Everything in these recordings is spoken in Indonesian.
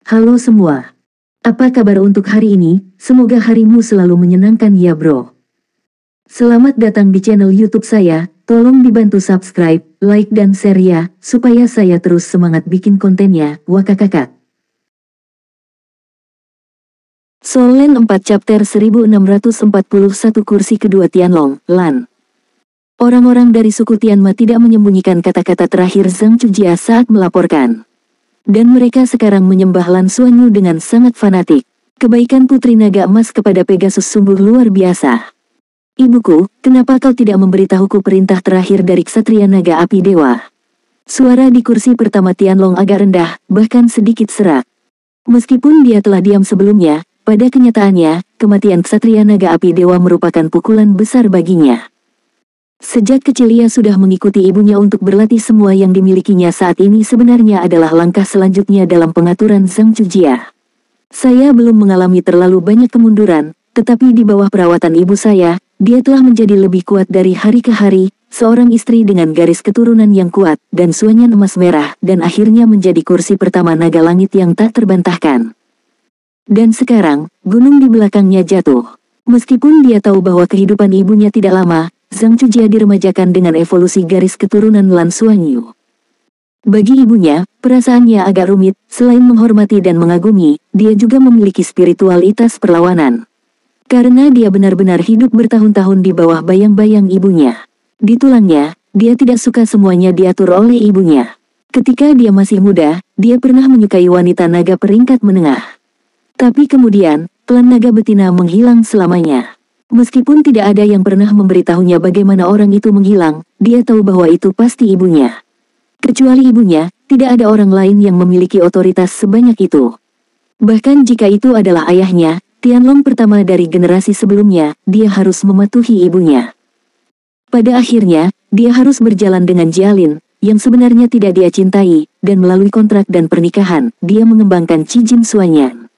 Halo semua. Apa kabar untuk hari ini? Semoga harimu selalu menyenangkan ya bro. Selamat datang di channel YouTube saya. Tolong dibantu subscribe, like dan share ya, supaya saya terus semangat bikin kontennya. Wakakakak. Solen 4 chapter 1641 kursi kedua Tianlong, Lan. Orang-orang dari suku Tianma tidak menyembunyikan kata-kata terakhir Zhang Chujia saat melaporkan. Dan mereka sekarang menyembah Lan Xuanyu dengan sangat fanatik. Kebaikan Putri Naga Emas kepada Pegasus sungguh luar biasa. Ibuku, kenapa kau tidak memberitahuku perintah terakhir dari Ksatria Naga Api Dewa? Suara di kursi pertama Tianlong agak rendah, bahkan sedikit serak. Meskipun dia telah diam sebelumnya, pada kenyataannya, kematian Ksatria Naga Api Dewa merupakan pukulan besar baginya. Sejak kecil ia sudah mengikuti ibunya untuk berlatih semua yang dimilikinya saat ini sebenarnya adalah langkah selanjutnya dalam pengaturan Zhang Chujia. Saya belum mengalami terlalu banyak kemunduran, tetapi di bawah perawatan ibu saya, dia telah menjadi lebih kuat dari hari ke hari, seorang istri dengan garis keturunan yang kuat, dan suanya emas merah, dan akhirnya menjadi kursi pertama naga langit yang tak terbantahkan. Dan sekarang, gunung di belakangnya jatuh. Meskipun dia tahu bahwa kehidupan ibunya tidak lama, Zhang Chujia diremajakan dengan evolusi garis keturunan Lan Xuanyu. Bagi ibunya, perasaannya agak rumit, selain menghormati dan mengagumi, dia juga memiliki spiritualitas perlawanan. Karena dia benar-benar hidup bertahun-tahun di bawah bayang-bayang ibunya. Di tulangnya, dia tidak suka semuanya diatur oleh ibunya. Ketika dia masih muda, dia pernah menyukai wanita naga peringkat menengah. Tapi kemudian, klan naga betina menghilang selamanya. Meskipun tidak ada yang pernah memberitahunya bagaimana orang itu menghilang, dia tahu bahwa itu pasti ibunya. Kecuali ibunya, tidak ada orang lain yang memiliki otoritas sebanyak itu. Bahkan jika itu adalah ayahnya, Tianlong pertama dari generasi sebelumnya, dia harus mematuhi ibunya. Pada akhirnya, dia harus berjalan dengan Jialin, yang sebenarnya tidak dia cintai, dan melalui kontrak dan pernikahan, dia mengembangkan Qi Jin Xuanyan.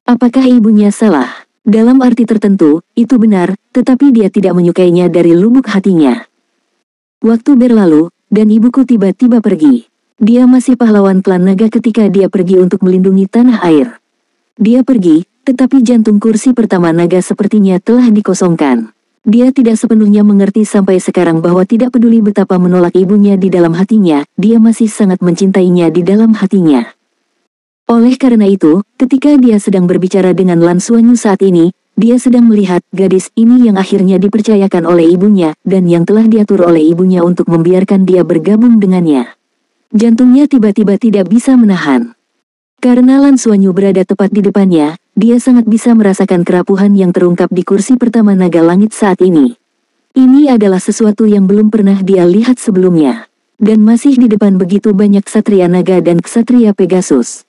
Apakah ibunya salah? Dalam arti tertentu, itu benar, tetapi dia tidak menyukainya dari lubuk hatinya. Waktu berlalu, dan ibuku tiba-tiba pergi. Dia masih pahlawan klan naga ketika dia pergi untuk melindungi tanah air. Dia pergi, tetapi jantung kursi pertama naga sepertinya telah dikosongkan. Dia tidak sepenuhnya mengerti sampai sekarang bahwa tidak peduli betapa menolak ibunya di dalam hatinya, dia masih sangat mencintainya di dalam hatinya. Oleh karena itu, ketika dia sedang berbicara dengan Lan Xuanyu saat ini, dia sedang melihat gadis ini yang akhirnya dipercayakan oleh ibunya, dan yang telah diatur oleh ibunya untuk membiarkan dia bergabung dengannya. Jantungnya tiba-tiba tidak bisa menahan. Karena Lan Xuanyu berada tepat di depannya, dia sangat bisa merasakan kerapuhan yang terungkap di kursi pertama naga langit saat ini. Ini adalah sesuatu yang belum pernah dia lihat sebelumnya. Dan masih di depan begitu banyak ksatria naga dan ksatria Pegasus.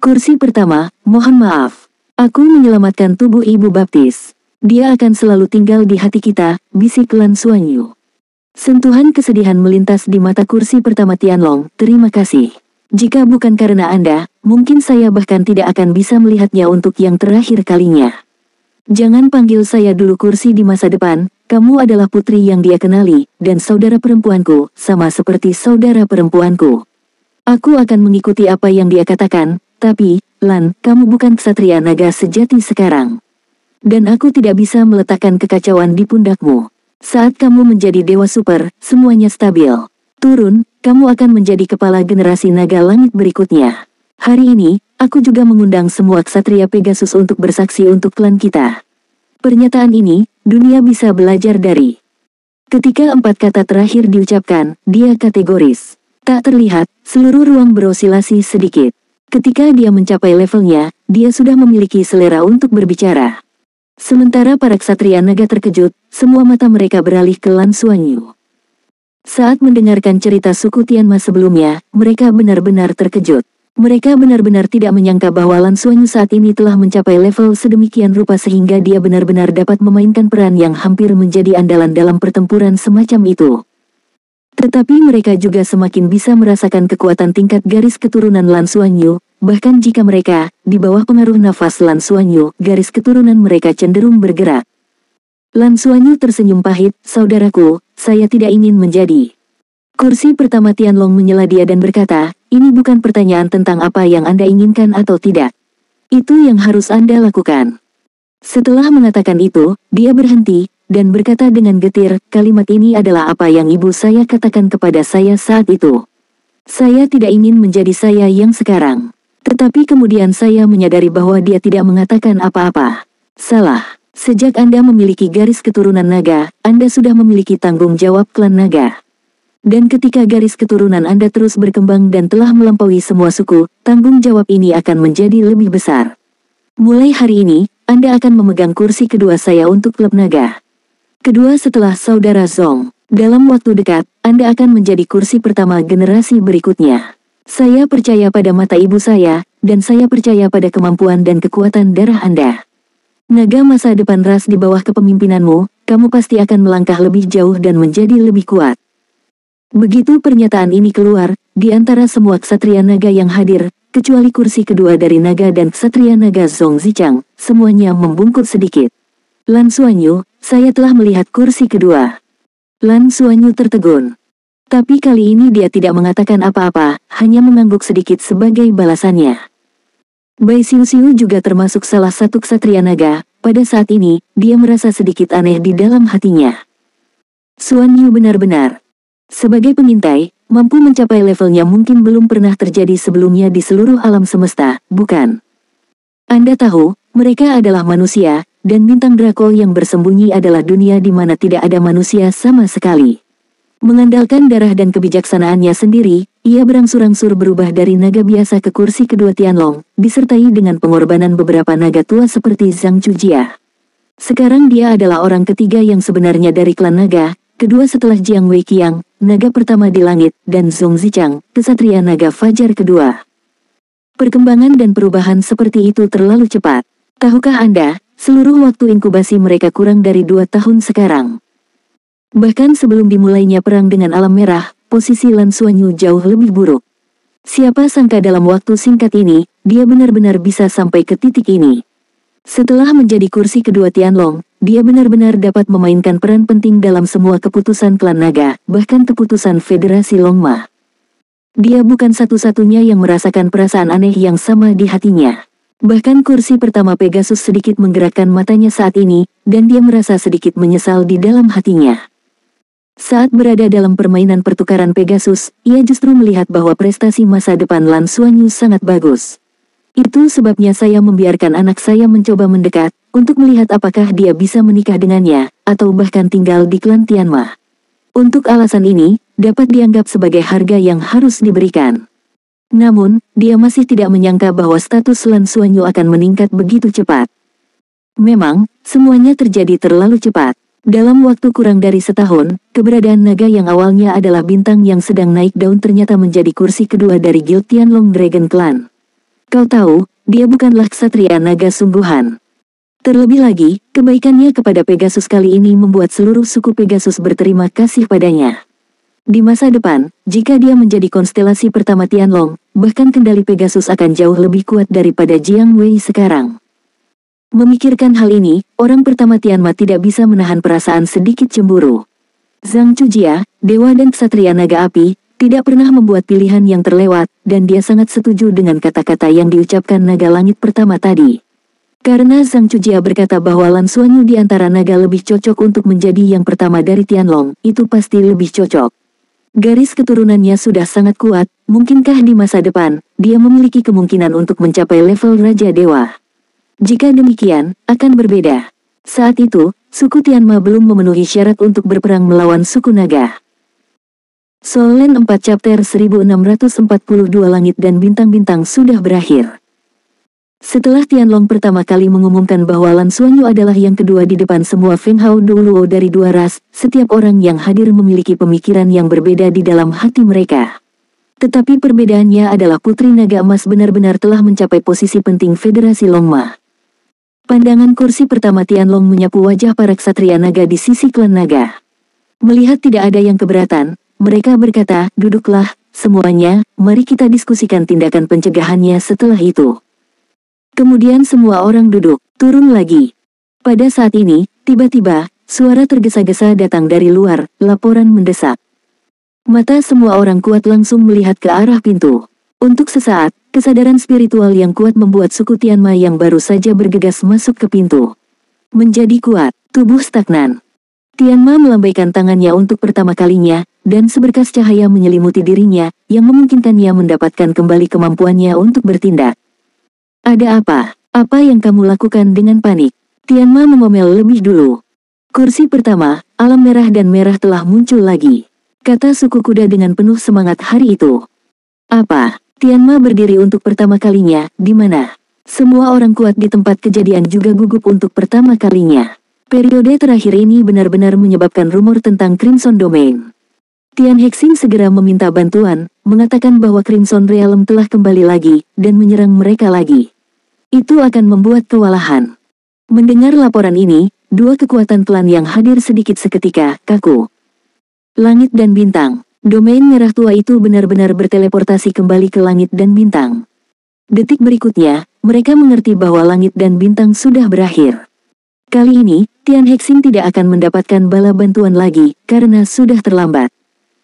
Kursi pertama, mohon maaf. Aku menyelamatkan tubuh Ibu Baptis. Dia akan selalu tinggal di hati kita, bisik Lan Xuanyu. Sentuhan kesedihan melintas di mata kursi pertama Tianlong, terima kasih. Jika bukan karena Anda, mungkin saya bahkan tidak akan bisa melihatnya untuk yang terakhir kalinya. Jangan panggil saya dulu kursi di masa depan, kamu adalah putri yang dia kenali, dan saudara perempuanku, sama seperti saudara perempuanku. Aku akan mengikuti apa yang dia katakan. Tapi, Lan, kamu bukan ksatria naga sejati sekarang. Dan aku tidak bisa meletakkan kekacauan di pundakmu. Saat kamu menjadi dewa super, semuanya stabil. Turun, kamu akan menjadi kepala generasi naga langit berikutnya. Hari ini, aku juga mengundang semua ksatria Pegasus untuk bersaksi untuk klan kita. Pernyataan ini, dunia bisa belajar dari. Ketika 4 kata terakhir diucapkan, dia kategoris. Tak terlihat, seluruh ruang berosilasi sedikit. Ketika dia mencapai levelnya, dia sudah memiliki selera untuk berbicara. Sementara para ksatria naga terkejut, semua mata mereka beralih ke Lan Xuanyu. Saat mendengarkan cerita suku Tianma sebelumnya, mereka benar-benar terkejut. Mereka benar-benar tidak menyangka bahwa Lan Xuanyu saat ini telah mencapai level sedemikian rupa sehingga dia benar-benar dapat memainkan peran yang hampir menjadi andalan dalam pertempuran semacam itu. Tetapi mereka juga semakin bisa merasakan kekuatan tingkat garis keturunan Lan Xuanyu, bahkan jika mereka, di bawah pengaruh nafas Lan Xuanyu, garis keturunan mereka cenderung bergerak. Lan Xuanyu tersenyum pahit, saudaraku, saya tidak ingin menjadi Kursi pertama Tianlong menyela dia dan berkata, ini bukan pertanyaan tentang apa yang Anda inginkan atau tidak. Itu yang harus Anda lakukan. Setelah mengatakan itu, dia berhenti, dan berkata dengan getir, kalimat ini adalah apa yang ibu saya katakan kepada saya saat itu. Saya tidak ingin menjadi saya yang sekarang. Tetapi kemudian saya menyadari bahwa dia tidak mengatakan apa-apa. Salah. Sejak Anda memiliki garis keturunan naga, Anda sudah memiliki tanggung jawab klan naga. Dan ketika garis keturunan Anda terus berkembang dan telah melampaui semua suku, tanggung jawab ini akan menjadi lebih besar. Mulai hari ini, Anda akan memegang kursi kedua saya untuk klub naga. Kedua setelah saudara Zong. Dalam waktu dekat, Anda akan menjadi kursi pertama generasi berikutnya. Saya percaya pada mata ibu saya, dan saya percaya pada kemampuan dan kekuatan darah Anda. Naga masa depan ras di bawah kepemimpinanmu, kamu pasti akan melangkah lebih jauh dan menjadi lebih kuat. Begitu pernyataan ini keluar, di antara semua ksatria naga yang hadir, kecuali kursi kedua dari naga dan ksatria naga Zong Zichang, semuanya membungkuk sedikit. Lan Xuanyu, saya telah melihat kursi kedua. Lan Xuanyu tertegun. Tapi kali ini dia tidak mengatakan apa-apa, hanya mengangguk sedikit sebagai balasannya. Bai Xiu juga termasuk salah satu ksatria naga, pada saat ini, dia merasa sedikit aneh di dalam hatinya. Xuanyu benar-benar sebagai pengintai, mampu mencapai levelnya mungkin belum pernah terjadi sebelumnya di seluruh alam semesta, bukan? Anda tahu, mereka adalah manusia, dan bintang Draco yang bersembunyi adalah dunia di mana tidak ada manusia sama sekali. Mengandalkan darah dan kebijaksanaannya sendiri, ia berangsur-angsur berubah dari naga biasa ke kursi kedua Tianlong, disertai dengan pengorbanan beberapa naga tua seperti Zhang Chujia. Sekarang dia adalah orang ketiga yang sebenarnya dari klan naga, kedua setelah Jiang Weiqiang, naga pertama di langit, dan Zong Zichang, kesatria naga fajar kedua. Perkembangan dan perubahan seperti itu terlalu cepat. Tahukah Anda, seluruh waktu inkubasi mereka kurang dari 2 tahun sekarang. Bahkan sebelum dimulainya perang dengan alam merah, posisi Lan Xuanyu jauh lebih buruk. Siapa sangka dalam waktu singkat ini, dia benar-benar bisa sampai ke titik ini. Setelah menjadi kursi kedua Tianlong, dia benar-benar dapat memainkan peran penting dalam semua keputusan klan naga, bahkan keputusan Federasi Longma. Dia bukan satu-satunya yang merasakan perasaan aneh yang sama di hatinya. Bahkan kursi pertama Pegasus sedikit menggerakkan matanya saat ini, dan dia merasa sedikit menyesal di dalam hatinya. Saat berada dalam permainan pertukaran Pegasus, ia justru melihat bahwa prestasi masa depan Lan Xuanyu sangat bagus. Itu sebabnya saya membiarkan anak saya mencoba mendekat, untuk melihat apakah dia bisa menikah dengannya, atau bahkan tinggal di klan Tianma. Untuk alasan ini, dapat dianggap sebagai harga yang harus diberikan. Namun, dia masih tidak menyangka bahwa status Lan Xuanyu akan meningkat begitu cepat. Memang, semuanya terjadi terlalu cepat. Dalam waktu kurang dari setahun, keberadaan naga yang awalnya adalah bintang yang sedang naik daun ternyata menjadi kursi kedua dari Guild Tianlong Dragon Clan. Kau tahu, dia bukanlah ksatria naga sungguhan. Terlebih lagi, kebaikannya kepada Pegasus kali ini membuat seluruh suku Pegasus berterima kasih padanya. Di masa depan, jika dia menjadi konstelasi pertama Tianlong, bahkan kendali Pegasus akan jauh lebih kuat daripada Jiang Wei sekarang. Memikirkan hal ini, orang pertama Tianma tidak bisa menahan perasaan sedikit cemburu. Zhang Chujia, dewa dan ksatria naga api, tidak pernah membuat pilihan yang terlewat, dan dia sangat setuju dengan kata-kata yang diucapkan naga langit pertama tadi. Karena Zhang Chujia berkata bahwa Lan Xuanyu di antara naga lebih cocok untuk menjadi yang pertama dari Tianlong, itu pasti lebih cocok. Garis keturunannya sudah sangat kuat, mungkinkah di masa depan, dia memiliki kemungkinan untuk mencapai level Raja Dewa? Jika demikian, akan berbeda. Saat itu, suku Tianma belum memenuhi syarat untuk berperang melawan suku naga. Soul Land 4 Chapter 1642 Langit dan Bintang-Bintang sudah berakhir. Setelah Tianlong pertama kali mengumumkan bahwa Lan Xuanyu adalah yang kedua di depan semua Feng Hao Duoluo dari dua ras, setiap orang yang hadir memiliki pemikiran yang berbeda di dalam hati mereka. Tetapi perbedaannya adalah Putri Naga Emas benar-benar telah mencapai posisi penting Federasi Longma. Pandangan kursi pertama Tianlong menyapu wajah para ksatria naga di sisi klan naga. Melihat tidak ada yang keberatan, mereka berkata, duduklah, semuanya, mari kita diskusikan tindakan pencegahannya setelah itu. Kemudian semua orang duduk, turun lagi. Pada saat ini, tiba-tiba, suara tergesa-gesa datang dari luar, laporan mendesak. Mata semua orang kuat langsung melihat ke arah pintu. Untuk sesaat, kesadaran spiritual yang kuat membuat suku Tianma yang baru saja bergegas masuk ke pintu menjadi kuat, tubuh stagnan. Tianma melambaikan tangannya untuk pertama kalinya, dan seberkas cahaya menyelimuti dirinya, yang memungkinkannya mendapatkan kembali kemampuannya untuk bertindak. Ada apa? Apa yang kamu lakukan dengan panik? Tianma mengomel lebih dulu. Kursi pertama, alam merah dan merah telah muncul lagi, kata suku kuda dengan penuh semangat hari itu. Apa? Tianma berdiri untuk pertama kalinya, di mana? Semua orang kuat di tempat kejadian juga gugup untuk pertama kalinya. Periode terakhir ini benar-benar menyebabkan rumor tentang Crimson Domain. Tian Hexing segera meminta bantuan, mengatakan bahwa Crimson Realm telah kembali lagi, dan menyerang mereka lagi. Itu akan membuat kewalahan. Mendengar laporan ini, dua kekuatan klan yang hadir sedikit seketika, kaku. Langit dan bintang. Domain merah tua itu benar-benar berteleportasi kembali ke langit dan bintang. Detik berikutnya, mereka mengerti bahwa langit dan bintang sudah berakhir. Kali ini, Tian Hexing tidak akan mendapatkan bala bantuan lagi, karena sudah terlambat.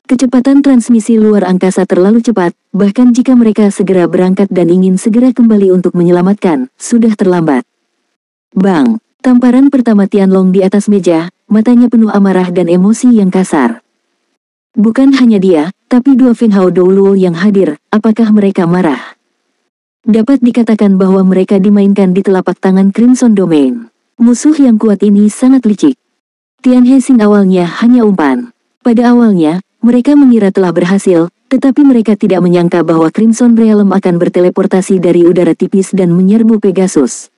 Kecepatan transmisi luar angkasa terlalu cepat, bahkan jika mereka segera berangkat dan ingin segera kembali untuk menyelamatkan, sudah terlambat. Bang! Tamparan pertama Tianlong di atas meja, matanya penuh amarah dan emosi yang kasar. Bukan hanya dia, tapi dua Feng Hao Douluo yang hadir, apakah mereka marah? Dapat dikatakan bahwa mereka dimainkan di telapak tangan Crimson Domain. Musuh yang kuat ini sangat licik. Tian Hexing awalnya hanya umpan. Pada awalnya, mereka mengira telah berhasil, tetapi mereka tidak menyangka bahwa Crimson Realm akan berteleportasi dari udara tipis dan menyerbu Pegasus.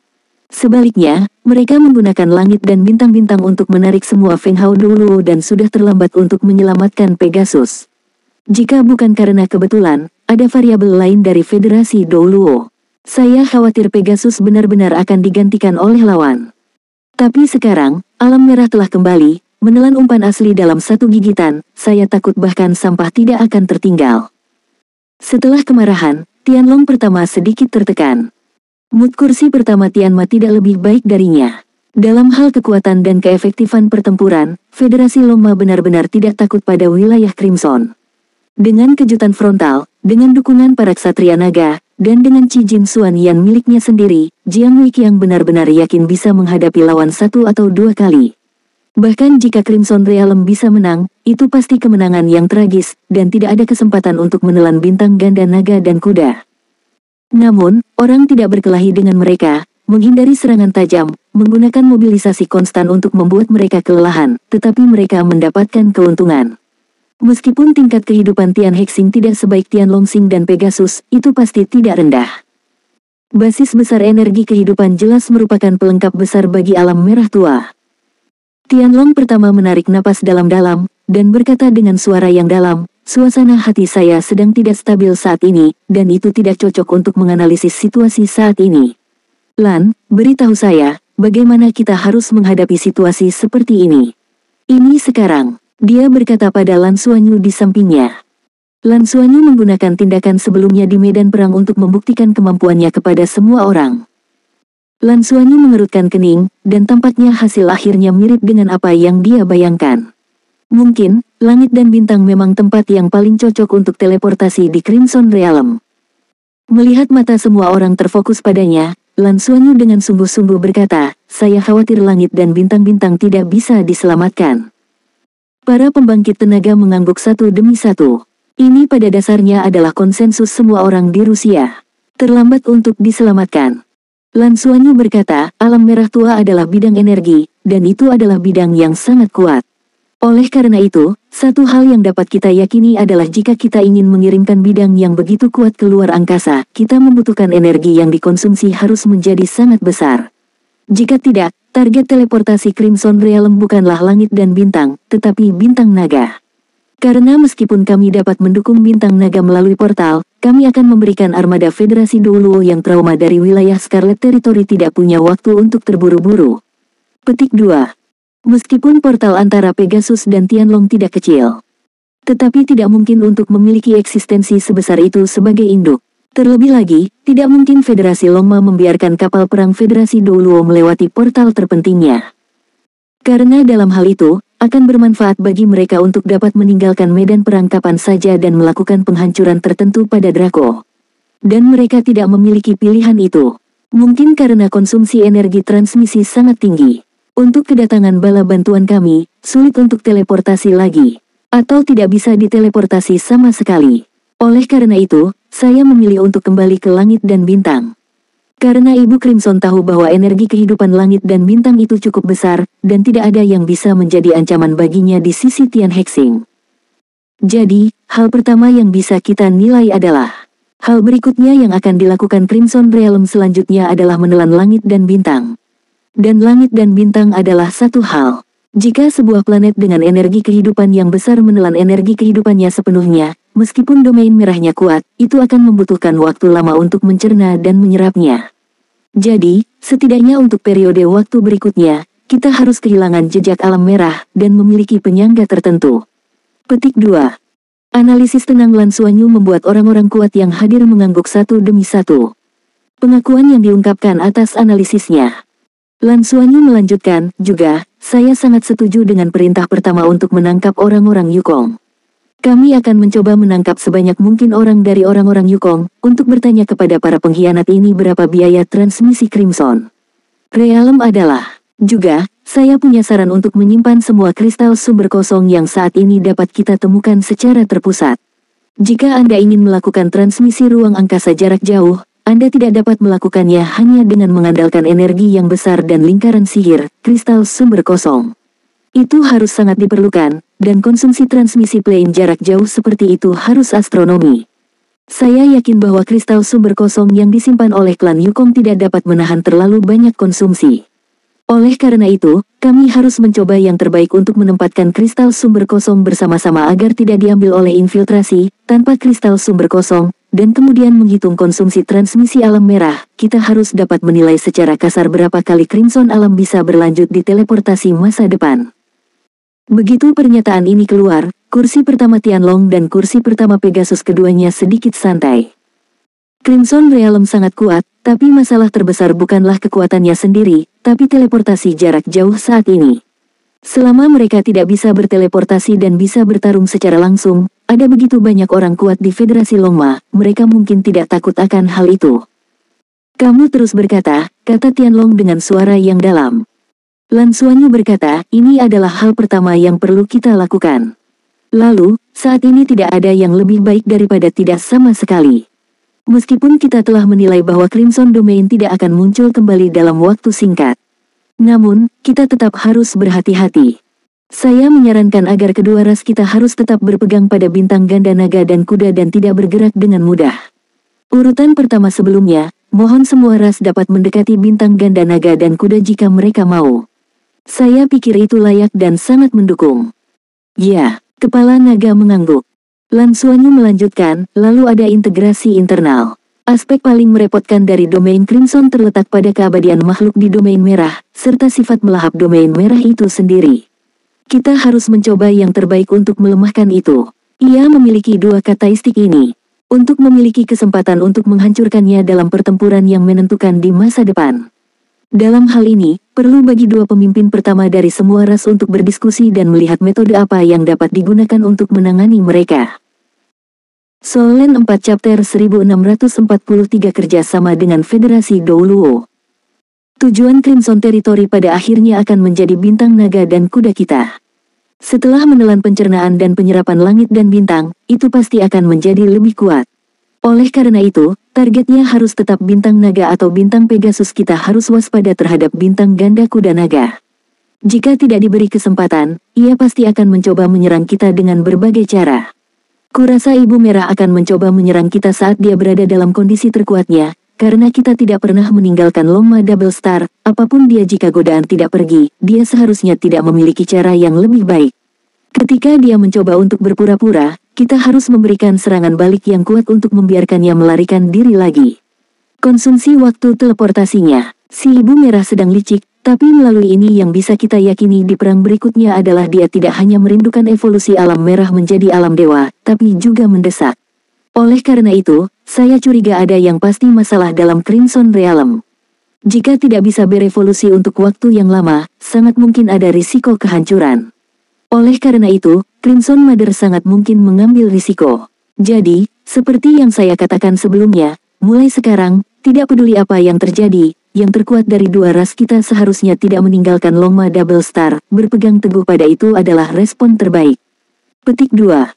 Sebaliknya, mereka menggunakan langit dan bintang-bintang untuk menarik semua Feng Hao Douluo dan sudah terlambat untuk menyelamatkan Pegasus. Jika bukan karena kebetulan, ada variabel lain dari Federasi Douluo. Saya khawatir Pegasus benar-benar akan digantikan oleh lawan. Tapi sekarang, alam merah telah kembali, menelan umpan asli dalam satu gigitan, saya takut bahkan sampah tidak akan tertinggal. Setelah kemarahan, Tianlong pertama sedikit tertekan. Mood kursi pertama Tianma tidak lebih baik darinya. Dalam hal kekuatan dan keefektifan pertempuran, Federasi Longma benar-benar tidak takut pada wilayah Crimson. Dengan kejutan frontal, dengan dukungan para ksatria naga, dan dengan Qi Jin Xuan yang miliknya sendiri, Jiang Weiqiang benar-benar yakin bisa menghadapi lawan satu atau dua kali. Bahkan jika Crimson Realm bisa menang, itu pasti kemenangan yang tragis, dan tidak ada kesempatan untuk menelan bintang ganda naga dan kuda. Namun, orang tidak berkelahi dengan mereka, menghindari serangan tajam, menggunakan mobilisasi konstan untuk membuat mereka kelelahan, tetapi mereka mendapatkan keuntungan. Meskipun tingkat kehidupan Tian Hexing tidak sebaik Tian Longsing dan Pegasus, itu pasti tidak rendah. Basis besar energi kehidupan jelas merupakan pelengkap besar bagi alam merah tua. Tianlong pertama menarik napas dalam-dalam, dan berkata dengan suara yang dalam, suasana hati saya sedang tidak stabil saat ini, dan itu tidak cocok untuk menganalisis situasi saat ini. Lan, beritahu saya, bagaimana kita harus menghadapi situasi seperti ini. Ini sekarang. Dia berkata pada Lan Xuanyu di sampingnya. Lan Xuanyu menggunakan tindakan sebelumnya di medan perang untuk membuktikan kemampuannya kepada semua orang. Lan Xuanyu mengerutkan kening, dan tampaknya hasil akhirnya mirip dengan apa yang dia bayangkan. Mungkin, langit dan bintang memang tempat yang paling cocok untuk teleportasi di Crimson Realm. Melihat mata semua orang terfokus padanya, Lan Xuanyu dengan sungguh-sungguh berkata, saya khawatir langit dan bintang-bintang tidak bisa diselamatkan. Para pembangkit tenaga mengangguk satu demi satu. Ini pada dasarnya adalah konsensus semua orang di Rusia. Terlambat untuk diselamatkan. Lan Xuanyu berkata, alam merah tua adalah bidang energi, dan itu adalah bidang yang sangat kuat. Oleh karena itu, satu hal yang dapat kita yakini adalah jika kita ingin mengirimkan bidang yang begitu kuat ke luar angkasa, kita membutuhkan energi yang dikonsumsi harus menjadi sangat besar. Jika tidak, target teleportasi Crimson Realm bukanlah langit dan bintang, tetapi bintang naga. Karena meskipun kami dapat mendukung bintang naga melalui portal, kami akan memberikan armada Federasi Douluo yang trauma dari wilayah Scarlet Territory tidak punya waktu untuk terburu-buru. Petik 2. Meskipun portal antara Pegasus dan Tianlong tidak kecil, tetapi tidak mungkin untuk memiliki eksistensi sebesar itu sebagai induk. Terlebih lagi, tidak mungkin Federasi Longma membiarkan kapal perang Federasi Douluo melewati portal terpentingnya. Karena dalam hal itu, akan bermanfaat bagi mereka untuk dapat meninggalkan medan perang kapan saja dan melakukan penghancuran tertentu pada Draco. Dan mereka tidak memiliki pilihan itu. Mungkin karena konsumsi energi transmisi sangat tinggi. Untuk kedatangan bala bantuan kami, sulit untuk teleportasi lagi. Atau tidak bisa diteleportasi sama sekali. Oleh karena itu, saya memilih untuk kembali ke langit dan bintang. Karena Ibu Crimson tahu bahwa energi kehidupan langit dan bintang itu cukup besar, dan tidak ada yang bisa menjadi ancaman baginya di sisi Tian Hexing. Jadi, hal pertama yang bisa kita nilai adalah hal berikutnya yang akan dilakukan Crimson Realm selanjutnya adalah menelan langit dan bintang. Dan langit dan bintang adalah satu hal. Jika sebuah planet dengan energi kehidupan yang besar menelan energi kehidupannya sepenuhnya, meskipun domain merahnya kuat, itu akan membutuhkan waktu lama untuk mencerna dan menyerapnya. Jadi, setidaknya untuk periode waktu berikutnya, kita harus kehilangan jejak alam merah dan memiliki penyangga tertentu. Petik 2. Analisis tenang Lan Xuanyu membuat orang-orang kuat yang hadir mengangguk satu demi satu. Pengakuan yang diungkapkan atas analisisnya. Lan Xuanyu melanjutkan, juga, saya sangat setuju dengan perintah pertama untuk menangkap orang-orang Yukong. Kami akan mencoba menangkap sebanyak mungkin orang dari orang-orang Yukong, untuk bertanya kepada para pengkhianat ini berapa biaya transmisi Crimson Realm adalah. Juga, saya punya saran untuk menyimpan semua kristal sumber kosong yang saat ini dapat kita temukan secara terpusat. Jika Anda ingin melakukan transmisi ruang angkasa jarak jauh, Anda tidak dapat melakukannya hanya dengan mengandalkan energi yang besar dan lingkaran sihir, kristal sumber kosong. Itu harus sangat diperlukan, dan konsumsi transmisi plane jarak jauh seperti itu harus astronomi. Saya yakin bahwa kristal sumber kosong yang disimpan oleh klan Yukong tidak dapat menahan terlalu banyak konsumsi. Oleh karena itu, kami harus mencoba yang terbaik untuk menempatkan kristal sumber kosong bersama-sama agar tidak diambil oleh infiltrasi. Tanpa kristal sumber kosong, dan kemudian menghitung konsumsi transmisi alam merah, kita harus dapat menilai secara kasar berapa kali Crimson alam bisa berlanjut di teleportasi masa depan. Begitu pernyataan ini keluar, kursi pertama Tianlong dan kursi pertama Pegasus keduanya sedikit santai. Crimson Realm sangat kuat, tapi masalah terbesar bukanlah kekuatannya sendiri, tapi teleportasi jarak jauh saat ini. Selama mereka tidak bisa berteleportasi dan bisa bertarung secara langsung, ada begitu banyak orang kuat di Federasi Longma, mereka mungkin tidak takut akan hal itu. Kamu terus berkata, kata Tianlong dengan suara yang dalam. Lan Xuanyu berkata, ini adalah hal pertama yang perlu kita lakukan. Lalu, saat ini tidak ada yang lebih baik daripada tidak sama sekali. Meskipun kita telah menilai bahwa Crimson Domain tidak akan muncul kembali dalam waktu singkat. Namun, kita tetap harus berhati-hati. Saya menyarankan agar kedua ras kita harus tetap berpegang pada bintang ganda naga dan kuda dan tidak bergerak dengan mudah. Urutan pertama sebelumnya, mohon semua ras dapat mendekati bintang ganda naga dan kuda jika mereka mau. Saya pikir itu layak dan sangat mendukung. Ya, kepala naga mengangguk. Lan Xuanyu melanjutkan, lalu ada integrasi internal. Aspek paling merepotkan dari domain Crimson terletak pada keabadian makhluk di domain merah, serta sifat melahap domain merah itu sendiri. Kita harus mencoba yang terbaik untuk melemahkan itu. Ia memiliki dua karakteristik ini. Untuk memiliki kesempatan untuk menghancurkannya dalam pertempuran yang menentukan di masa depan. Dalam hal ini, perlu bagi dua pemimpin pertama dari semua ras untuk berdiskusi dan melihat metode apa yang dapat digunakan untuk menangani mereka. Solen 4 Chapter 1643 kerjasama dengan Federasi Douluo. Tujuan Crimson Territory pada akhirnya akan menjadi bintang naga dan kuda kita. Setelah menelan pencernaan dan penyerapan langit dan bintang, itu pasti akan menjadi lebih kuat. Oleh karena itu, targetnya harus tetap bintang naga atau bintang Pegasus. Kita harus waspada terhadap bintang ganda kuda naga. Jika tidak diberi kesempatan, ia pasti akan mencoba menyerang kita dengan berbagai cara. Kurasa Ibu Merah akan mencoba menyerang kita saat dia berada dalam kondisi terkuatnya, karena kita tidak pernah meninggalkan Longma Double Star. Apapun dia, jika godaan tidak pergi, dia seharusnya tidak memiliki cara yang lebih baik. Ketika dia mencoba untuk berpura-pura, kita harus memberikan serangan balik yang kuat untuk membiarkannya melarikan diri lagi. Konsumsi waktu teleportasinya. Si Ibu Merah sedang licik, tapi melalui ini yang bisa kita yakini di perang berikutnya adalah dia tidak hanya merindukan evolusi alam merah menjadi alam dewa, tapi juga mendesak. Oleh karena itu, saya curiga ada yang pasti masalah dalam Crimson Realm. Jika tidak bisa berevolusi untuk waktu yang lama, sangat mungkin ada risiko kehancuran. Oleh karena itu, Crimson Mother sangat mungkin mengambil risiko. Jadi, seperti yang saya katakan sebelumnya, mulai sekarang, tidak peduli apa yang terjadi, yang terkuat dari dua ras kita seharusnya tidak meninggalkan Longma Double Star, berpegang teguh pada itu adalah respon terbaik. Petik 2.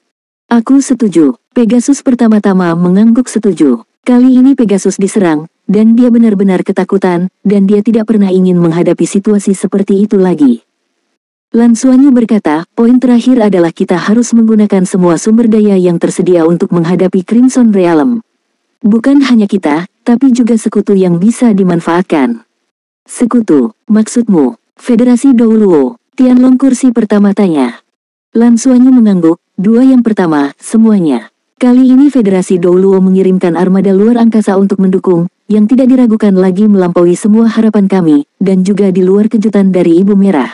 Aku setuju. Pegasus pertama-tama mengangguk setuju. Kali ini Pegasus diserang, dan dia benar-benar ketakutan, dan dia tidak pernah ingin menghadapi situasi seperti itu lagi. Lan Xuanyu berkata, poin terakhir adalah kita harus menggunakan semua sumber daya yang tersedia untuk menghadapi Crimson Realm. Bukan hanya kita, tapi juga sekutu yang bisa dimanfaatkan. Sekutu, maksudmu? Federasi Douluo, Tianlong kursi pertama tanya. Lan Xuanyu mengangguk, dua yang pertama, semuanya. Kali ini Federasi Douluo mengirimkan armada luar angkasa untuk mendukung, yang tidak diragukan lagi melampaui semua harapan kami, dan juga di luar kejutan dari Ibu Merah.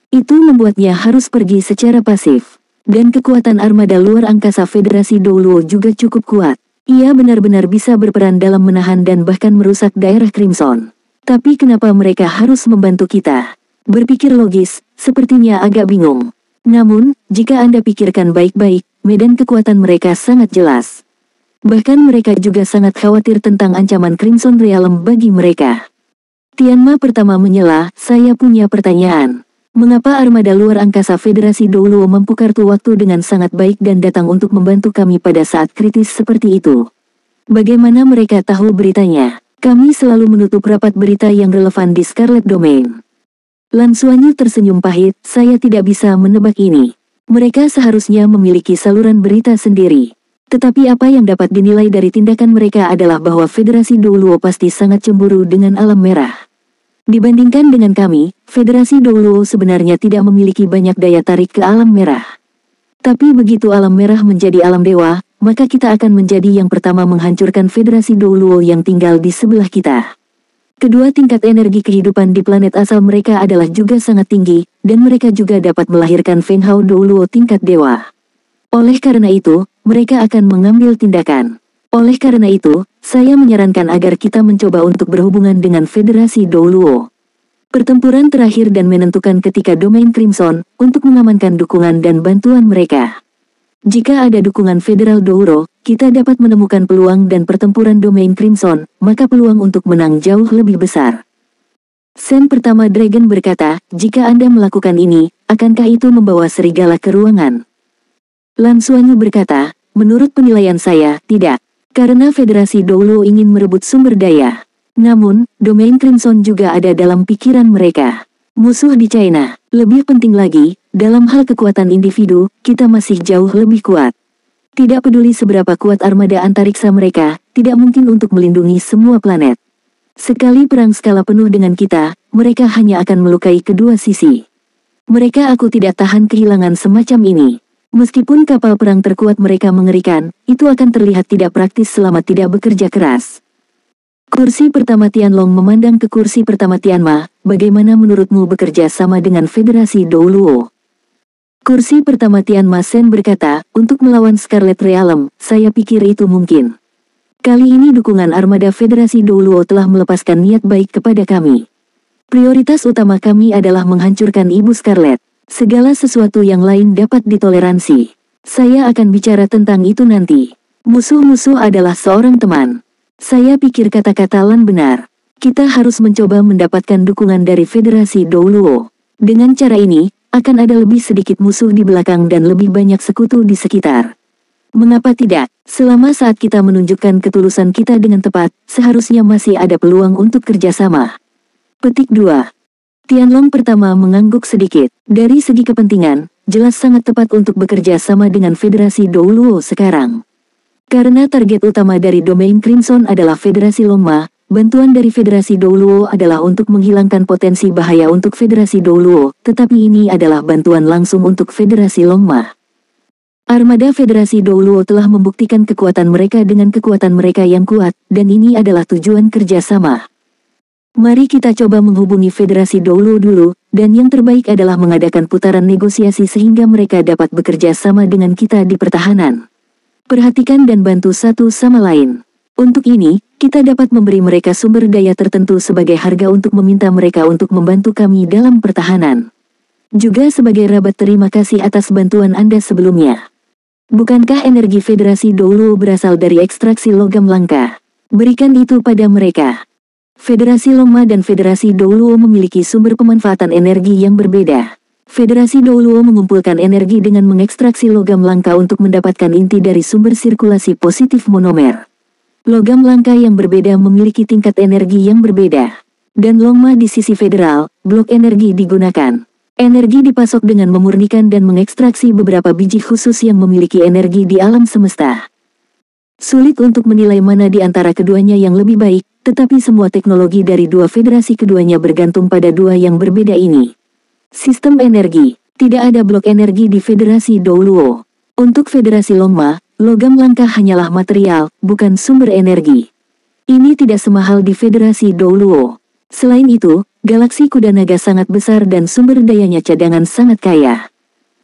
Itu membuatnya harus pergi secara pasif. Dan kekuatan armada luar angkasa Federasi Douluo juga cukup kuat. Ia benar-benar bisa berperan dalam menahan dan bahkan merusak daerah Crimson. Tapi kenapa mereka harus membantu kita? Berpikir logis, sepertinya agak bingung. Namun, jika Anda pikirkan baik-baik, medan kekuatan mereka sangat jelas. Bahkan mereka juga sangat khawatir tentang ancaman Crimson Realm bagi mereka. Tianma pertama menyela, saya punya pertanyaan. Mengapa armada luar angkasa Federasi Douluo mampu kartu waktu dengan sangat baik dan datang untuk membantu kami pada saat kritis seperti itu? Bagaimana mereka tahu beritanya? Kami selalu menutup rapat berita yang relevan di Scarlet Domain. Lan Xuanyu tersenyum pahit, saya tidak bisa menebak ini. Mereka seharusnya memiliki saluran berita sendiri. Tetapi apa yang dapat dinilai dari tindakan mereka adalah bahwa Federasi Douluo pasti sangat cemburu dengan alam merah. Dibandingkan dengan kami, Federasi Douluo sebenarnya tidak memiliki banyak daya tarik ke alam merah. Tapi begitu alam merah menjadi alam dewa, maka kita akan menjadi yang pertama menghancurkan Federasi Douluo yang tinggal di sebelah kita. Kedua, tingkat energi kehidupan di planet asal mereka adalah juga sangat tinggi, dan mereka juga dapat melahirkan Feng Hao Douluo tingkat dewa. Oleh karena itu, mereka akan mengambil tindakan. Oleh karena itu, saya menyarankan agar kita mencoba untuk berhubungan dengan Federasi Douluo. Pertempuran terakhir dan menentukan ketika domain Crimson, untuk mengamankan dukungan dan bantuan mereka. Jika ada dukungan Federal Douro, kita dapat menemukan peluang dan pertempuran domain Crimson, maka peluang untuk menang jauh lebih besar. Sen pertama Dragon berkata, jika Anda melakukan ini, akankah itu membawa serigala ke ruangan? Lan Xuanyu berkata, menurut penilaian saya, tidak. Karena Federasi Douluo ingin merebut sumber daya. Namun, domain Crimson juga ada dalam pikiran mereka. Musuh di China. Lebih penting lagi, dalam hal kekuatan individu, kita masih jauh lebih kuat. Tidak peduli seberapa kuat armada antariksa mereka, tidak mungkin untuk melindungi semua planet. Sekali perang skala penuh dengan kita, mereka hanya akan melukai kedua sisi. Mereka aku tidak tahan kehilangan semacam ini. Meskipun kapal perang terkuat mereka mengerikan, itu akan terlihat tidak praktis selama tidak bekerja keras. Kursi pertama Tianlong memandang ke kursi pertama Tianma, bagaimana menurutmu bekerja sama dengan Federasi Douluo? Kursi pertama Tianma Sen berkata, untuk melawan Scarlet Realm, saya pikir itu mungkin. Kali ini dukungan armada Federasi Douluo telah melepaskan niat baik kepada kami. Prioritas utama kami adalah menghancurkan Ibu Scarlet. Segala sesuatu yang lain dapat ditoleransi. Saya akan bicara tentang itu nanti. Musuh-musuh adalah seorang teman. Saya pikir kata-kata Lan benar. Kita harus mencoba mendapatkan dukungan dari Federasi Douluo. Dengan cara ini, akan ada lebih sedikit musuh di belakang dan lebih banyak sekutu di sekitar. Mengapa tidak? Selama saat kita menunjukkan ketulusan kita dengan tepat, seharusnya masih ada peluang untuk kerjasama. Petik 2. Tianlong pertama mengangguk sedikit. Dari segi kepentingan, jelas sangat tepat untuk bekerja sama dengan Federasi Douluo sekarang. Karena target utama dari domain Crimson adalah Federasi Longma, bantuan dari Federasi Douluo adalah untuk menghilangkan potensi bahaya untuk Federasi Douluo, tetapi ini adalah bantuan langsung untuk Federasi Longma. Armada Federasi Douluo telah membuktikan kekuatan mereka dengan kekuatan mereka yang kuat, dan ini adalah tujuan kerjasama. Mari kita coba menghubungi Federasi Douluo dulu, dan yang terbaik adalah mengadakan putaran negosiasi sehingga mereka dapat bekerja sama dengan kita di pertahanan. Perhatikan dan bantu satu sama lain. Untuk ini, kita dapat memberi mereka sumber daya tertentu sebagai harga untuk meminta mereka untuk membantu kami dalam pertahanan. Juga sebagai rabat terima kasih atas bantuan Anda sebelumnya. Bukankah energi Federasi Douluo berasal dari ekstraksi logam langka? Berikan itu pada mereka. Federasi Longma dan Federasi Douluo memiliki sumber pemanfaatan energi yang berbeda. Federasi Douluo mengumpulkan energi dengan mengekstraksi logam langka untuk mendapatkan inti dari sumber sirkulasi positif monomer. Logam langka yang berbeda memiliki tingkat energi yang berbeda. Dan Longma di sisi federal, blok energi digunakan. Energi dipasok dengan memurnikan dan mengekstraksi beberapa biji khusus yang memiliki energi di alam semesta. Sulit untuk menilai mana di antara keduanya yang lebih baik, tetapi semua teknologi dari dua federasi keduanya bergantung pada dua yang berbeda ini. Sistem energi. Tidak ada blok energi di Federasi Douluo. Untuk Federasi Longma, logam langka hanyalah material, bukan sumber energi. Ini tidak semahal di Federasi Douluo. Selain itu, galaksi Kuda Naga sangat besar dan sumber dayanya cadangan sangat kaya.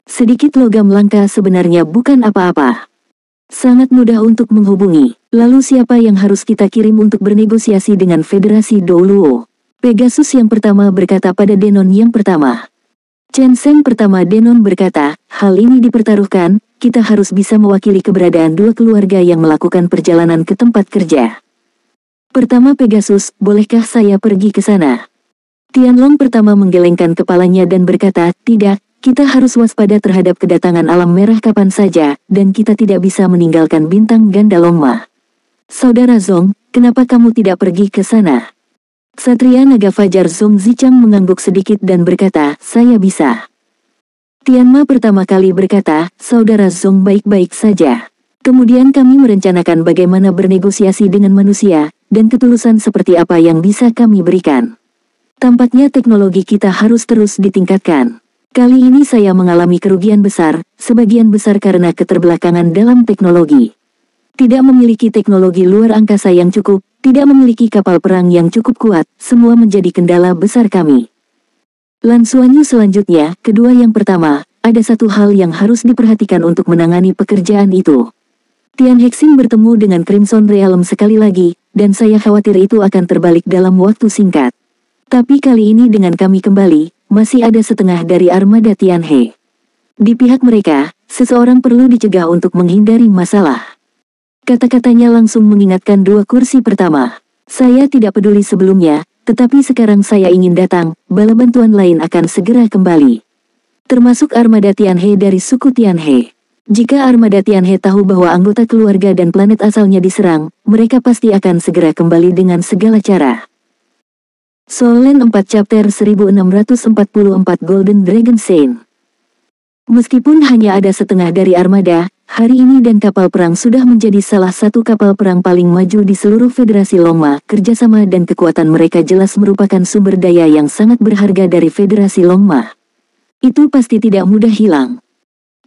Sedikit logam langka sebenarnya bukan apa-apa. Sangat mudah untuk menghubungi. Lalu siapa yang harus kita kirim untuk bernegosiasi dengan Federasi Douluo? Pegasus yang pertama berkata pada Denon yang pertama. Chen Sheng pertama Denon berkata, hal ini dipertaruhkan, kita harus bisa mewakili keberadaan dua keluarga yang melakukan perjalanan ke tempat kerja. Pertama Pegasus, bolehkah saya pergi ke sana? Tianlong pertama menggelengkan kepalanya dan berkata, tidak, kita harus waspada terhadap kedatangan alam merah kapan saja, dan kita tidak bisa meninggalkan bintang ganda Longma. Saudara Zong, kenapa kamu tidak pergi ke sana? Ksatria Naga Fajar Zong Zichang mengangguk sedikit dan berkata, saya bisa. Tianma pertama kali berkata, saudara Zong baik-baik saja. Kemudian kami merencanakan bagaimana bernegosiasi dengan manusia, dan ketulusan seperti apa yang bisa kami berikan. Tampaknya teknologi kita harus terus ditingkatkan. Kali ini saya mengalami kerugian besar, sebagian besar karena keterbelakangan dalam teknologi. Tidak memiliki teknologi luar angkasa yang cukup, tidak memiliki kapal perang yang cukup kuat, semua menjadi kendala besar kami. Lan Xuanyu selanjutnya, kedua yang pertama, ada satu hal yang harus diperhatikan untuk menangani pekerjaan itu. Tian Hexing bertemu dengan Crimson Realm sekali lagi, dan saya khawatir itu akan terbalik dalam waktu singkat. Tapi kali ini dengan kami kembali, masih ada setengah dari armada Tianhe. Di pihak mereka, seseorang perlu dicegah untuk menghindari masalah. Kata-katanya langsung mengingatkan dua kursi pertama. Saya tidak peduli sebelumnya, tetapi sekarang saya ingin datang, bala bantuan lain akan segera kembali. Termasuk armada Tianhe dari suku Tianhe. Jika armada Tianhe tahu bahwa anggota keluarga dan planet asalnya diserang, mereka pasti akan segera kembali dengan segala cara. Soul Land 4 Chapter 1644 Golden Dragon Saint. Meskipun hanya ada setengah dari armada, hari ini dan kapal perang sudah menjadi salah satu kapal perang paling maju di seluruh Federasi Longma. Kerjasama dan kekuatan mereka jelas merupakan sumber daya yang sangat berharga dari Federasi Longma. Itu pasti tidak mudah hilang.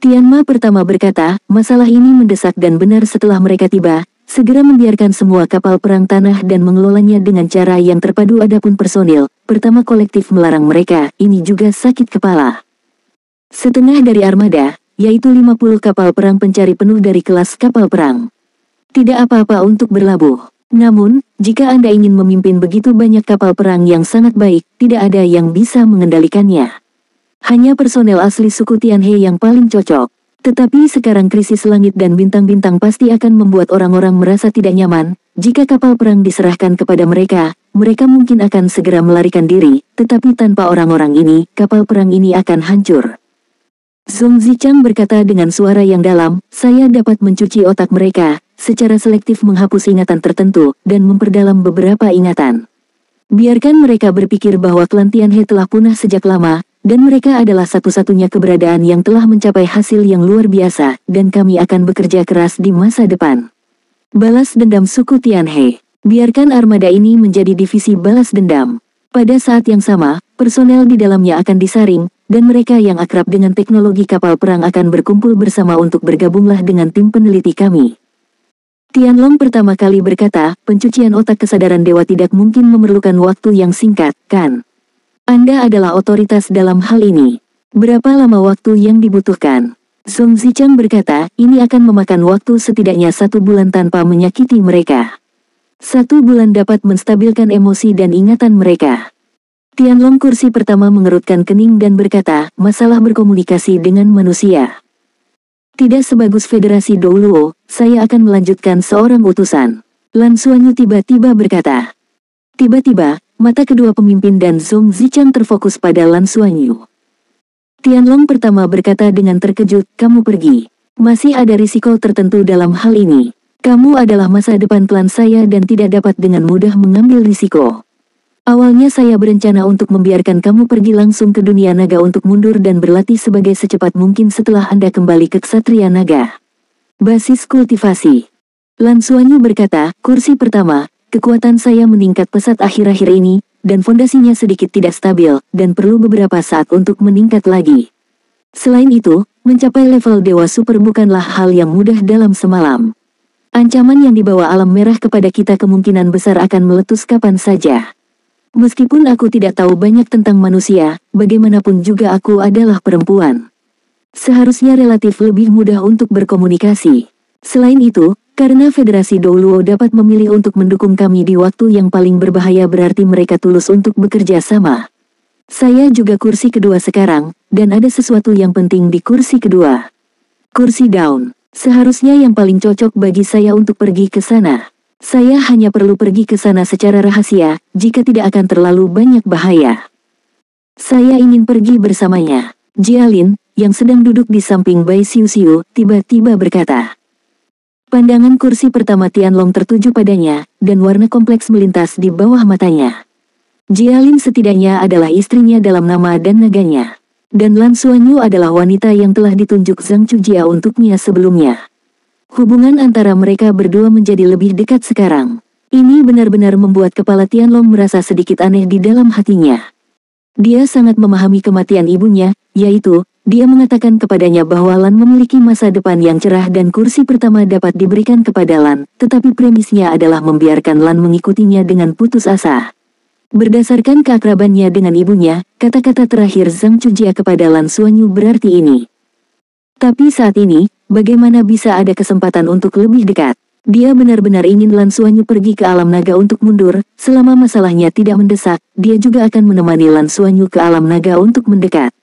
Tianma pertama berkata, masalah ini mendesak dan benar setelah mereka tiba, segera membiarkan semua kapal perang tanah dan mengelolanya dengan cara yang terpadu. Adapun personil, pertama kolektif melarang mereka, ini juga sakit kepala. Setengah dari armada, yaitu 50 kapal perang pencari penuh dari kelas kapal perang. Tidak apa-apa untuk berlabuh. Namun, jika Anda ingin memimpin begitu banyak kapal perang yang sangat baik, tidak ada yang bisa mengendalikannya. Hanya personel asli suku Tianhe yang paling cocok. Tetapi sekarang krisis langit dan bintang-bintang pasti akan membuat orang-orang merasa tidak nyaman. Jika kapal perang diserahkan kepada mereka, mereka mungkin akan segera melarikan diri, tetapi tanpa orang-orang ini, kapal perang ini akan hancur. Zong Zichang berkata dengan suara yang dalam, saya dapat mencuci otak mereka, secara selektif menghapus ingatan tertentu, dan memperdalam beberapa ingatan. Biarkan mereka berpikir bahwa klan Tianhe telah punah sejak lama, dan mereka adalah satu-satunya keberadaan yang telah mencapai hasil yang luar biasa, dan kami akan bekerja keras di masa depan. Balas dendam suku Tianhe. Biarkan armada ini menjadi divisi balas dendam. Pada saat yang sama, personel di dalamnya akan disaring, dan mereka yang akrab dengan teknologi kapal perang akan berkumpul bersama untuk bergabunglah dengan tim peneliti kami. Tianlong pertama kali berkata, pencucian otak kesadaran dewa tidak mungkin memerlukan waktu yang singkat, kan? Anda adalah otoritas dalam hal ini. Berapa lama waktu yang dibutuhkan? Zong Zichang berkata, ini akan memakan waktu setidaknya 1 bulan tanpa menyakiti mereka. 1 bulan dapat menstabilkan emosi dan ingatan mereka. Tianlong kursi pertama mengerutkan kening dan berkata, masalah berkomunikasi dengan manusia. Tidak sebagus Federasi Douluo, saya akan melanjutkan seorang utusan. Lan Xuanyu tiba-tiba berkata. Tiba-tiba, mata kedua pemimpin dan Zhong Zichang terfokus pada Lan Xuanyu. Tianlong pertama berkata dengan terkejut, kamu pergi. Masih ada risiko tertentu dalam hal ini. Kamu adalah masa depan klan saya dan tidak dapat dengan mudah mengambil risiko. Awalnya saya berencana untuk membiarkan kamu pergi langsung ke dunia naga untuk mundur dan berlatih sebagai secepat mungkin setelah Anda kembali ke Ksatria Naga. Basis kultivasi. Lan Xuanyu berkata, kursi pertama, kekuatan saya meningkat pesat akhir-akhir ini, dan fondasinya sedikit tidak stabil, dan perlu beberapa saat untuk meningkat lagi. Selain itu, mencapai level Dewa Super bukanlah hal yang mudah dalam semalam. Ancaman yang dibawa alam merah kepada kita kemungkinan besar akan meletus kapan saja. Meskipun aku tidak tahu banyak tentang manusia, bagaimanapun juga aku adalah perempuan. Seharusnya relatif lebih mudah untuk berkomunikasi. Selain itu, karena Federasi Douluo dapat memilih untuk mendukung kami di waktu yang paling berbahaya berarti mereka tulus untuk bekerja sama. Saya juga kursi kedua sekarang, dan ada sesuatu yang penting di kursi kedua. Kursi Daun. Seharusnya yang paling cocok bagi saya untuk pergi ke sana. Saya hanya perlu pergi ke sana secara rahasia, jika tidak akan terlalu banyak bahaya. Saya ingin pergi bersamanya. Jialin, yang sedang duduk di samping Bai Xiuxiu, tiba-tiba berkata. Pandangan kursi pertama Tianlong tertuju padanya, dan warna kompleks melintas di bawah matanya. Jialin setidaknya adalah istrinya dalam nama dan naganya. Dan Lan Xuanyu adalah wanita yang telah ditunjuk Zhang Chujia untuknya sebelumnya. Hubungan antara mereka berdua menjadi lebih dekat sekarang. Ini benar-benar membuat kepala Tianlong merasa sedikit aneh di dalam hatinya. Dia sangat memahami kematian ibunya, yaitu, dia mengatakan kepadanya bahwa Lan memiliki masa depan yang cerah dan kursi pertama dapat diberikan kepada Lan, tetapi premisnya adalah membiarkan Lan mengikutinya dengan putus asa. Berdasarkan keakrabannya dengan ibunya, kata-kata terakhir Zhang Chujia kepada Lan Xuanyu berarti ini. Tapi saat ini, bagaimana bisa ada kesempatan untuk lebih dekat? Dia benar-benar ingin Lan Xuanyu pergi ke alam naga untuk mundur, selama masalahnya tidak mendesak, dia juga akan menemani Lan Xuanyu ke alam naga untuk mendekat.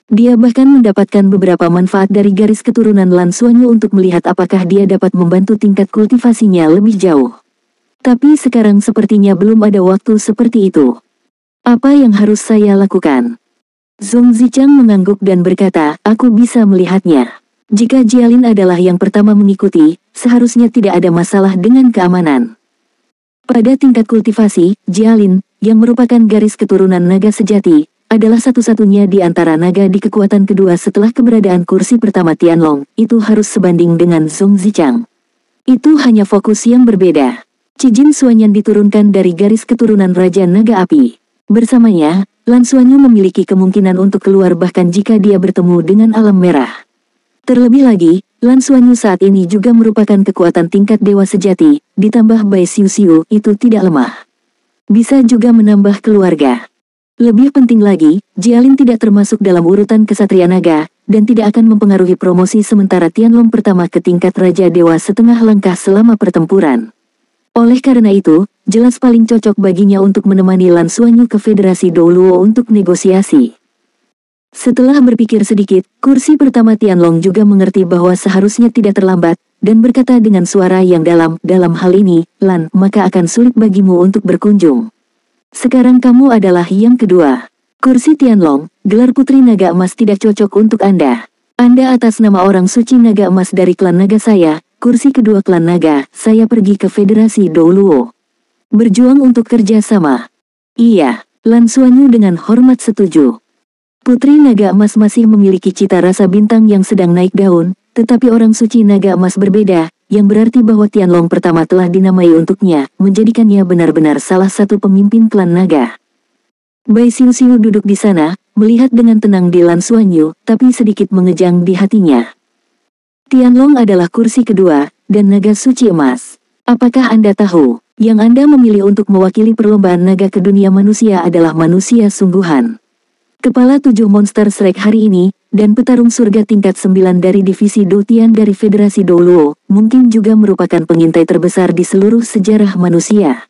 Dia bahkan mendapatkan beberapa manfaat dari garis keturunan Lan Xuanyu untuk melihat apakah dia dapat membantu tingkat kultivasinya lebih jauh. Tapi sekarang sepertinya belum ada waktu seperti itu. Apa yang harus saya lakukan? Zhong Zichang mengangguk dan berkata, aku bisa melihatnya. Jika Jialin adalah yang pertama mengikuti, seharusnya tidak ada masalah dengan keamanan. Pada tingkat kultivasi, Jialin, yang merupakan garis keturunan naga sejati, adalah satu-satunya di antara naga di kekuatan kedua setelah keberadaan kursi pertama Tianlong, itu harus sebanding dengan Zhong Zichang. Itu hanya fokus yang berbeda. Cijin Xuanyan diturunkan dari garis keturunan Raja Naga Api. Bersamanya, Lan Xuanyu memiliki kemungkinan untuk keluar bahkan jika dia bertemu dengan alam merah. Terlebih lagi, Lan Xuanyu saat ini juga merupakan kekuatan tingkat dewa sejati, ditambah Bai Xiuxiu itu tidak lemah. Bisa juga menambah keluarga. Lebih penting lagi, Jialin tidak termasuk dalam urutan Ksatria Naga, dan tidak akan mempengaruhi promosi sementara Tianlong pertama ke tingkat Raja Dewa setengah langkah selama pertempuran. Oleh karena itu, jelas paling cocok baginya untuk menemani Lan Xuanyu ke Federasi Douluo untuk negosiasi. Setelah berpikir sedikit, kursi pertama Tianlong juga mengerti bahwa seharusnya tidak terlambat, dan berkata dengan suara yang dalam hal ini, Lan, maka akan sulit bagimu untuk berkunjung. Sekarang kamu adalah yang kedua. Kursi Tianlong, gelar Putri Naga Emas tidak cocok untuk Anda. Anda atas nama orang suci Naga Emas dari klan naga saya, kursi kedua klan naga, saya pergi ke Federasi Douluo. Berjuang untuk kerja sama. Iya, Lan Xuanyu dengan hormat setuju. Putri Naga Emas masih memiliki cita rasa bintang yang sedang naik daun, tetapi orang suci Naga Emas berbeda, yang berarti bahwa Tianlong pertama telah dinamai untuknya, menjadikannya benar-benar salah satu pemimpin klan naga. Bai Xiuxiu duduk di sana, melihat dengan tenang di Lan Xuanyu, tapi sedikit mengejang di hatinya. Tianlong adalah kursi kedua, dan naga suci emas. Apakah Anda tahu, yang Anda memilih untuk mewakili perlombaan naga ke dunia manusia adalah manusia sungguhan. Kepala 7 monster Shrek hari ini, dan petarung surga tingkat 9 dari divisi Doutian dari Federasi Douluo, mungkin juga merupakan pengintai terbesar di seluruh sejarah manusia.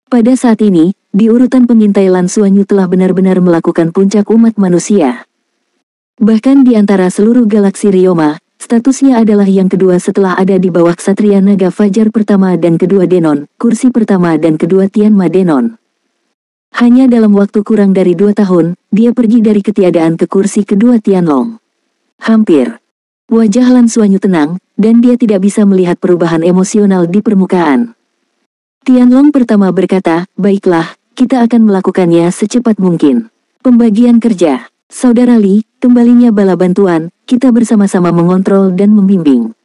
Pada saat ini, di urutan pengintai Lan Xuanyu telah benar-benar melakukan puncak umat manusia. Bahkan di antara seluruh galaksi Ryoma, statusnya adalah yang kedua setelah ada di bawah Ksatria Naga Fajar pertama dan kedua Denon, kursi pertama dan kedua Tianma Denon. Hanya dalam waktu kurang dari 2 tahun, dia pergi dari ketiadaan ke kursi kedua Tianlong. Hampir. Wajah Lan Xuanyu tenang, dan dia tidak bisa melihat perubahan emosional di permukaan. Tianlong pertama berkata, "Baiklah, kita akan melakukannya secepat mungkin. Pembagian kerja. Saudara Li, kembalinya bala bantuan, kita bersama-sama mengontrol dan membimbing.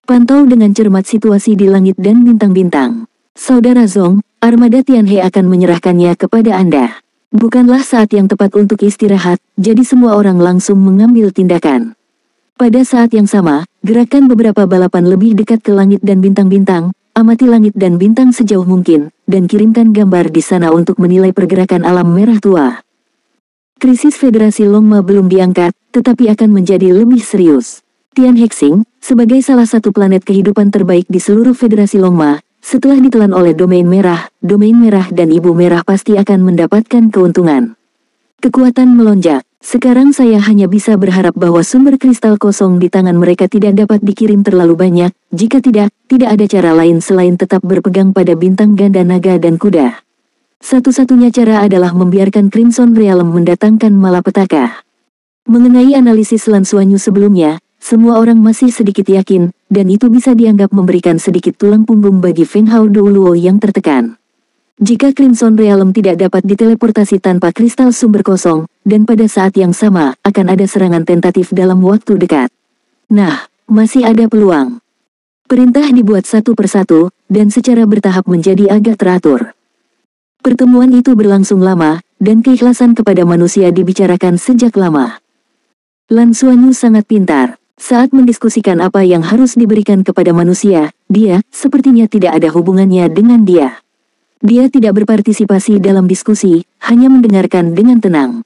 Pantau dengan cermat situasi di langit dan bintang-bintang. Saudara Zong, armada Tianhe akan menyerahkannya kepada Anda. Bukanlah saat yang tepat untuk istirahat, jadi semua orang langsung mengambil tindakan." Pada saat yang sama, gerakan beberapa balapan lebih dekat ke langit dan bintang-bintang, amati langit dan bintang sejauh mungkin, dan kirimkan gambar di sana untuk menilai pergerakan alam merah tua. Krisis Federasi Longma belum diangkat, tetapi akan menjadi lebih serius. Tian Hexing, sebagai salah satu planet kehidupan terbaik di seluruh Federasi Longma, setelah ditelan oleh Domain Merah dan Ibu Merah pasti akan mendapatkan keuntungan. Kekuatan melonjak. Sekarang saya hanya bisa berharap bahwa sumber kristal kosong di tangan mereka tidak dapat dikirim terlalu banyak, jika tidak ada cara lain selain tetap berpegang pada bintang ganda naga dan kuda. Satu-satunya cara adalah membiarkan Crimson Realm mendatangkan malapetaka. Mengenai analisis Lan Xuanyu sebelumnya, semua orang masih sedikit yakin, dan itu bisa dianggap memberikan sedikit tulang punggung bagi Feng Hao Douluo yang tertekan. Jika Crimson Realm tidak dapat diteleportasi tanpa kristal sumber kosong, dan pada saat yang sama, akan ada serangan tentatif dalam waktu dekat. Nah, masih ada peluang. Perintah dibuat satu persatu, dan secara bertahap menjadi agak teratur. Pertemuan itu berlangsung lama, dan keikhlasan kepada manusia dibicarakan sejak lama. Lan Xuanyu sangat pintar. Saat mendiskusikan apa yang harus diberikan kepada manusia, dia sepertinya tidak ada hubungannya dengan dia. Dia tidak berpartisipasi dalam diskusi, hanya mendengarkan dengan tenang.